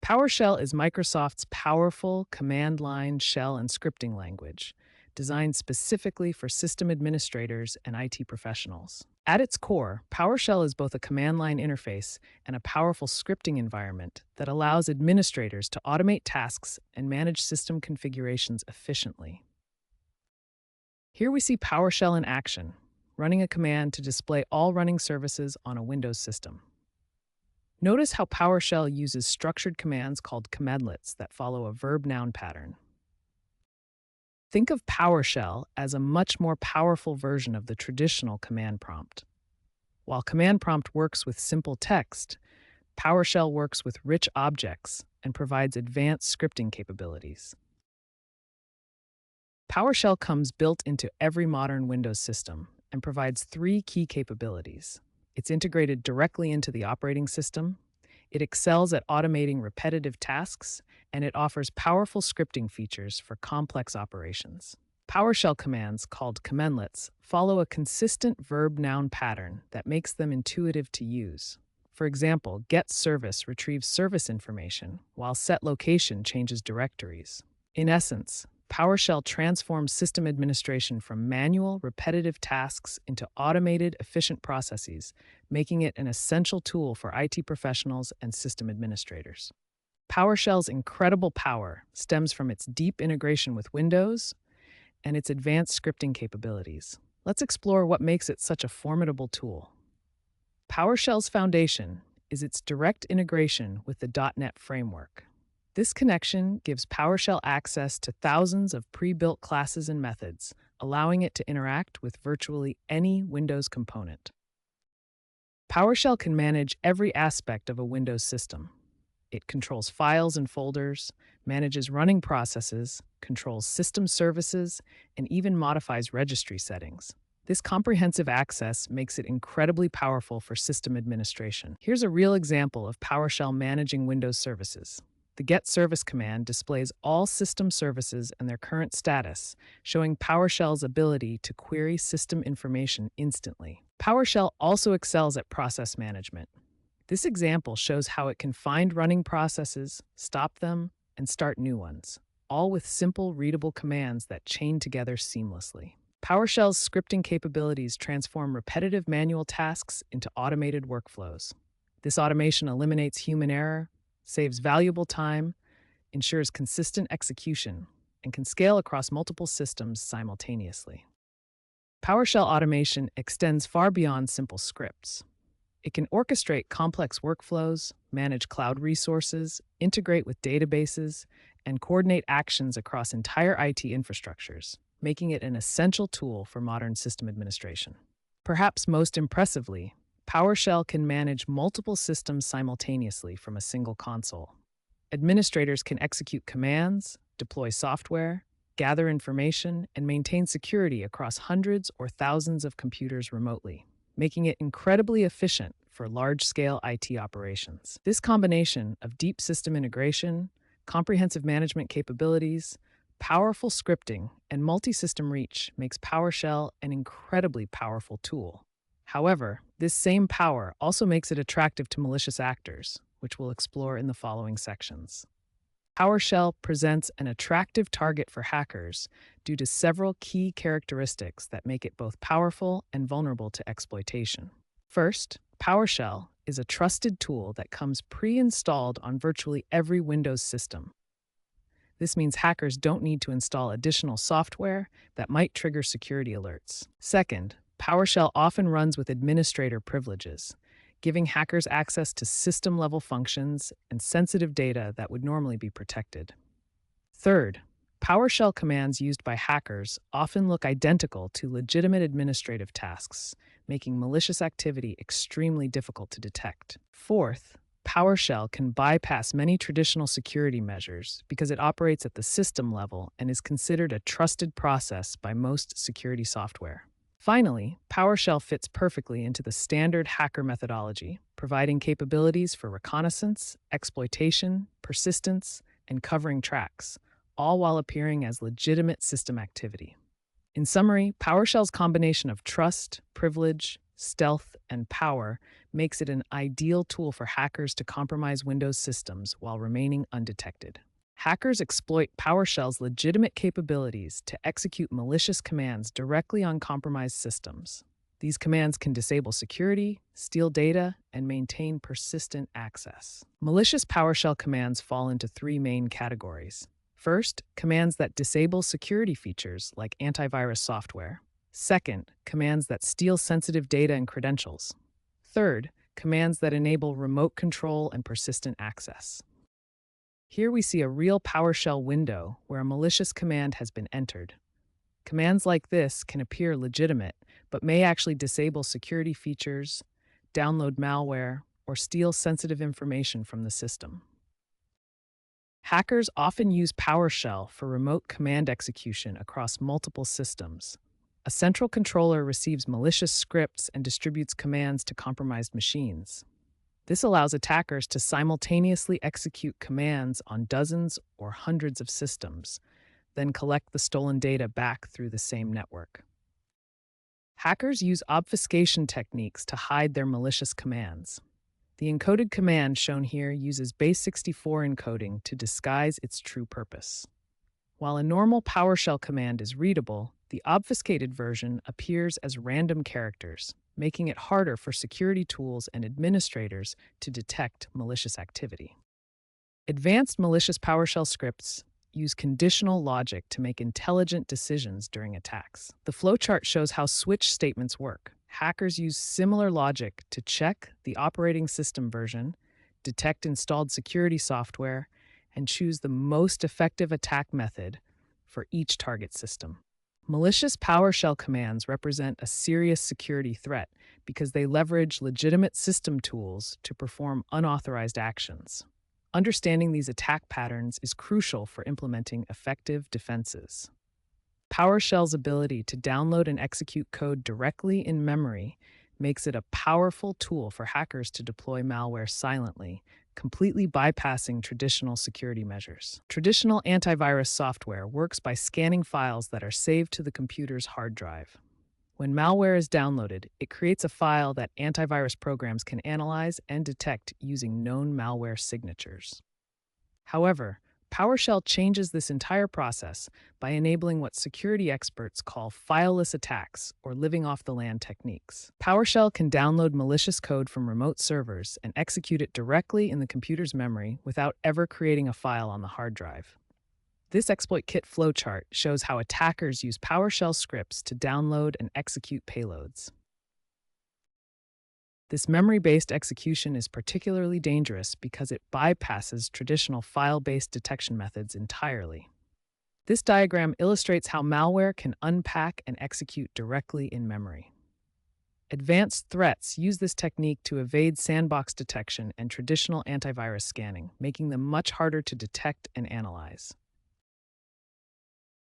PowerShell is Microsoft's powerful command line shell and scripting language, designed specifically for system administrators and IT professionals. At its core, PowerShell is both a command line interface and a powerful scripting environment that allows administrators to automate tasks and manage system configurations efficiently. Here we see PowerShell in action, running a command to display all running services on a Windows system. Notice how PowerShell uses structured commands called commandlets that follow a verb-noun pattern. Think of PowerShell as a much more powerful version of the traditional command prompt. While command prompt works with simple text, PowerShell works with rich objects and provides advanced scripting capabilities. PowerShell comes built into every modern Windows system and provides three key capabilities. It's integrated directly into the operating system, it excels at automating repetitive tasks, and it offers powerful scripting features for complex operations. PowerShell commands, called commandlets, follow a consistent verb-noun pattern that makes them intuitive to use. For example, getService retrieves service information, while setLocation changes directories. In essence, PowerShell transforms system administration from manual, repetitive tasks into automated, efficient processes, making it an essential tool for IT professionals and system administrators. PowerShell's incredible power stems from its deep integration with Windows and its advanced scripting capabilities. Let's explore what makes it such a formidable tool. PowerShell's foundation is its direct integration with the .NET framework. This connection gives PowerShell access to thousands of pre-built classes and methods, allowing it to interact with virtually any Windows component. PowerShell can manage every aspect of a Windows system. It controls files and folders, manages running processes, controls system services, and even modifies registry settings. This comprehensive access makes it incredibly powerful for system administration. Here's a real example of PowerShell managing Windows services. The getService command displays all system services and their current status, showing PowerShell's ability to query system information instantly. PowerShell also excels at process management. This example shows how it can find running processes, stop them, and start new ones, all with simple, readable commands that chain together seamlessly. PowerShell's scripting capabilities transform repetitive manual tasks into automated workflows. This automation eliminates human error, saves valuable time, ensures consistent execution, and can scale across multiple systems simultaneously. PowerShell automation extends far beyond simple scripts. It can orchestrate complex workflows, manage cloud resources, integrate with databases, and coordinate actions across entire IT infrastructures, making it an essential tool for modern system administration. Perhaps most impressively, PowerShell can manage multiple systems simultaneously from a single console. Administrators can execute commands, deploy software, gather information, and maintain security across hundreds or thousands of computers remotely, making it incredibly efficient for large-scale IT operations. This combination of deep system integration, comprehensive management capabilities, powerful scripting, and multi-system reach makes PowerShell an incredibly powerful tool. However, this same power also makes it attractive to malicious actors, which we'll explore in the following sections. PowerShell presents an attractive target for hackers due to several key characteristics that make it both powerful and vulnerable to exploitation. First, PowerShell is a trusted tool that comes pre-installed on virtually every Windows system. This means hackers don't need to install additional software that might trigger security alerts. Second, PowerShell often runs with administrator privileges, giving hackers access to system-level functions and sensitive data that would normally be protected. Third, PowerShell commands used by hackers often look identical to legitimate administrative tasks, making malicious activity extremely difficult to detect. Fourth, PowerShell can bypass many traditional security measures because it operates at the system level and is considered a trusted process by most security software. Finally, PowerShell fits perfectly into the standard hacker methodology, providing capabilities for reconnaissance, exploitation, persistence, and covering tracks, all while appearing as legitimate system activity. In summary, PowerShell's combination of trust, privilege, stealth, and power makes it an ideal tool for hackers to compromise Windows systems while remaining undetected. Hackers exploit PowerShell's legitimate capabilities to execute malicious commands directly on compromised systems. These commands can disable security, steal data, and maintain persistent access. Malicious PowerShell commands fall into three main categories. First, commands that disable security features like antivirus software. Second, commands that steal sensitive data and credentials. Third, commands that enable remote control and persistent access. Here we see a real PowerShell window where a malicious command has been entered. Commands like this can appear legitimate, but may actually disable security features, download malware, or steal sensitive information from the system. Hackers often use PowerShell for remote command execution across multiple systems. A central controller receives malicious scripts and distributes commands to compromised machines. This allows attackers to simultaneously execute commands on dozens or hundreds of systems, then collect the stolen data back through the same network. Hackers use obfuscation techniques to hide their malicious commands. The encoded command shown here uses base64 encoding to disguise its true purpose. While a normal PowerShell command is readable, the obfuscated version appears as random characters, making it harder for security tools and administrators to detect malicious activity. Advanced malicious PowerShell scripts use conditional logic to make intelligent decisions during attacks. The flowchart shows how switch statements work. Hackers use similar logic to check the operating system version, detect installed security software, and choose the most effective attack method for each target system. Malicious PowerShell commands represent a serious security threat because they leverage legitimate system tools to perform unauthorized actions. Understanding these attack patterns is crucial for implementing effective defenses. PowerShell's ability to download and execute code directly in memory makes it a powerful tool for hackers to deploy malware silently, completely bypassing traditional security measures. Traditional antivirus software works by scanning files that are saved to the computer's hard drive. When malware is downloaded, it creates a file that antivirus programs can analyze and detect using known malware signatures. However, PowerShell changes this entire process by enabling what security experts call fileless attacks or living off the land techniques. PowerShell can download malicious code from remote servers and execute it directly in the computer's memory without ever creating a file on the hard drive. This exploit kit flowchart shows how attackers use PowerShell scripts to download and execute payloads. This memory-based execution is particularly dangerous because it bypasses traditional file-based detection methods entirely. This diagram illustrates how malware can unpack and execute directly in memory. Advanced threats use this technique to evade sandbox detection and traditional antivirus scanning, making them much harder to detect and analyze.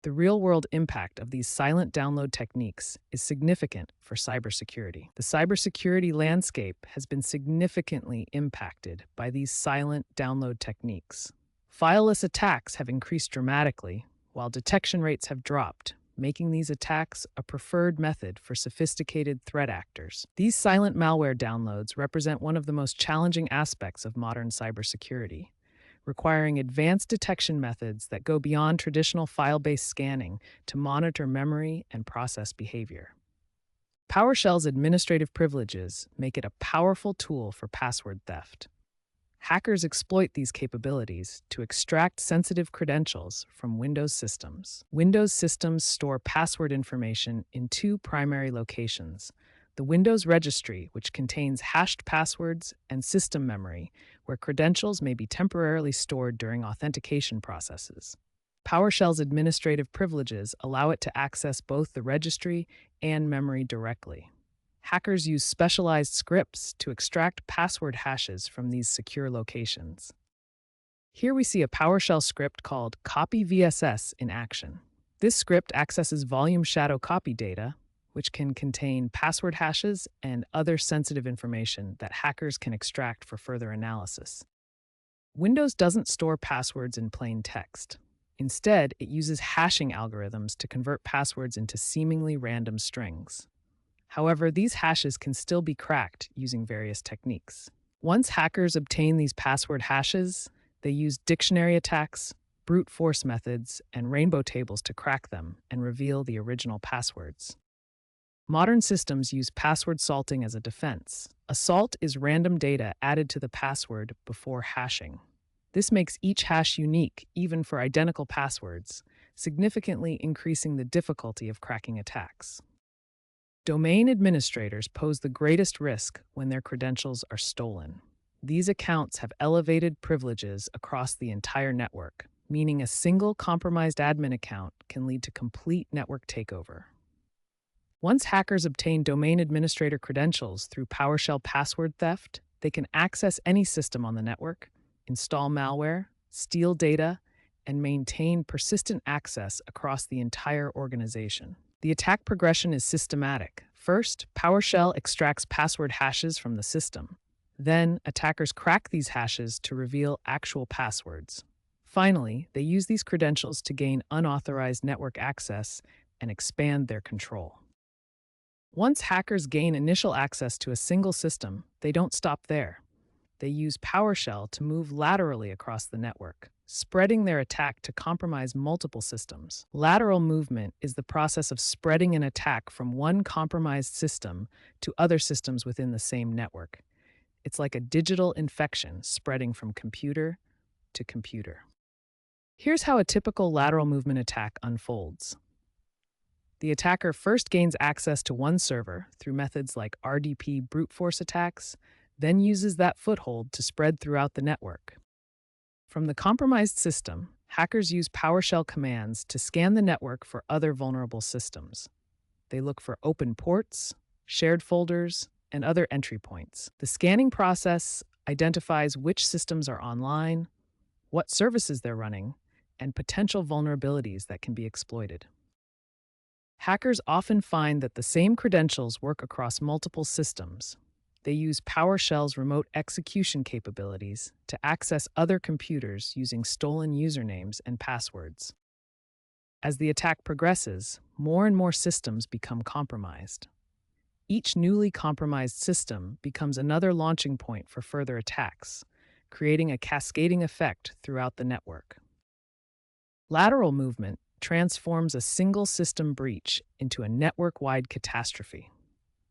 The real-world impact of these silent download techniques is significant for cybersecurity. The cybersecurity landscape has been significantly impacted by these silent download techniques. Fileless attacks have increased dramatically, while detection rates have dropped, making these attacks a preferred method for sophisticated threat actors. These silent malware downloads represent one of the most challenging aspects of modern cybersecurity, requiring advanced detection methods that go beyond traditional file-based scanning to monitor memory and process behavior. PowerShell's administrative privileges make it a powerful tool for password theft. Hackers exploit these capabilities to extract sensitive credentials from Windows systems. Windows systems store password information in two primary locations: the Windows registry, which contains hashed passwords, and system memory, where credentials may be temporarily stored during authentication processes. PowerShell's administrative privileges allow it to access both the registry and memory directly. Hackers use specialized scripts to extract password hashes from these secure locations. Here we see a PowerShell script called copyVSS in action. This script accesses volume shadow copy data, which can contain password hashes and other sensitive information that hackers can extract for further analysis. Windows doesn't store passwords in plain text. Instead, it uses hashing algorithms to convert passwords into seemingly random strings. However, these hashes can still be cracked using various techniques. Once hackers obtain these password hashes, they use dictionary attacks, brute force methods, and rainbow tables to crack them and reveal the original passwords. Modern systems use password salting as a defense. A salt is random data added to the password before hashing. This makes each hash unique, even for identical passwords, significantly increasing the difficulty of cracking attacks. Domain administrators pose the greatest risk when their credentials are stolen. These accounts have elevated privileges across the entire network, meaning a single compromised admin account can lead to complete network takeover. Once hackers obtain domain administrator credentials through PowerShell password theft, they can access any system on the network, install malware, steal data, and maintain persistent access across the entire organization. The attack progression is systematic. First, PowerShell extracts password hashes from the system. Then, attackers crack these hashes to reveal actual passwords. Finally, they use these credentials to gain unauthorized network access and expand their control. Once hackers gain initial access to a single system, they don't stop there. They use PowerShell to move laterally across the network, spreading their attack to compromise multiple systems. Lateral movement is the process of spreading an attack from one compromised system to other systems within the same network. It's like a digital infection spreading from computer to computer. Here's how a typical lateral movement attack unfolds. The attacker first gains access to one server through methods like RDP brute force attacks, then uses that foothold to spread throughout the network. From the compromised system, hackers use PowerShell commands to scan the network for other vulnerable systems. They look for open ports, shared folders, and other entry points. The scanning process identifies which systems are online, what services they're running, and potential vulnerabilities that can be exploited. Hackers often find that the same credentials work across multiple systems. They use PowerShell's remote execution capabilities to access other computers using stolen usernames and passwords. As the attack progresses, more and more systems become compromised. Each newly compromised system becomes another launching point for further attacks, creating a cascading effect throughout the network. Lateral movement transforms a single system breach into a network-wide catastrophe.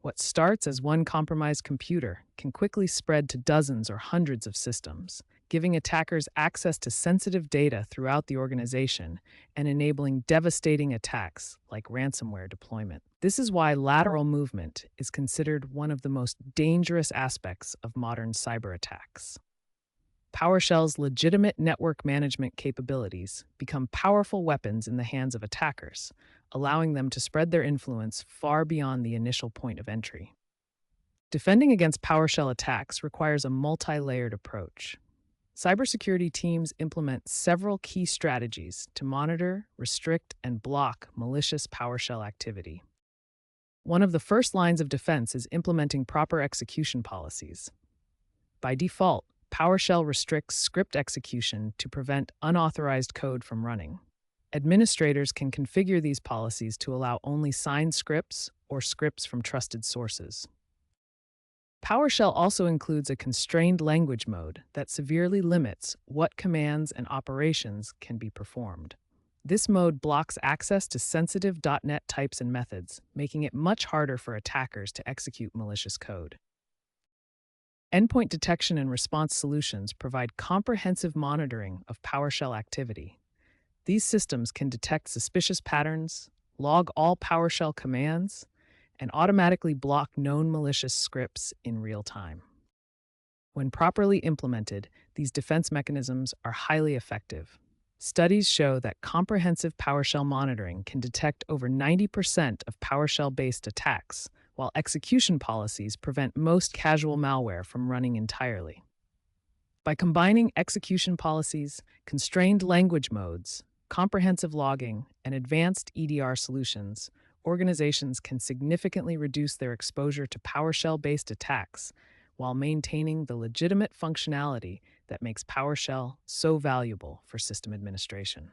What starts as one compromised computer can quickly spread to dozens or hundreds of systems, giving attackers access to sensitive data throughout the organization and enabling devastating attacks like ransomware deployment. This is why lateral movement is considered one of the most dangerous aspects of modern cyber attacks. PowerShell's legitimate network management capabilities become powerful weapons in the hands of attackers, allowing them to spread their influence far beyond the initial point of entry. Defending against PowerShell attacks requires a multi-layered approach. Cybersecurity teams implement several key strategies to monitor, restrict, and block malicious PowerShell activity. One of the first lines of defense is implementing proper execution policies. By default, PowerShell restricts script execution to prevent unauthorized code from running. Administrators can configure these policies to allow only signed scripts or scripts from trusted sources. PowerShell also includes a constrained language mode that severely limits what commands and operations can be performed. This mode blocks access to sensitive .NET types and methods, making it much harder for attackers to execute malicious code. Endpoint detection and response solutions provide comprehensive monitoring of PowerShell activity. These systems can detect suspicious patterns, log all PowerShell commands, and automatically block known malicious scripts in real time. When properly implemented, these defense mechanisms are highly effective. Studies show that comprehensive PowerShell monitoring can detect over 90% of PowerShell-based attacks, while execution policies prevent most casual malware from running entirely. By combining execution policies, constrained language modes, comprehensive logging, and advanced EDR solutions, organizations can significantly reduce their exposure to PowerShell-based attacks while maintaining the legitimate functionality that makes PowerShell so valuable for system administration.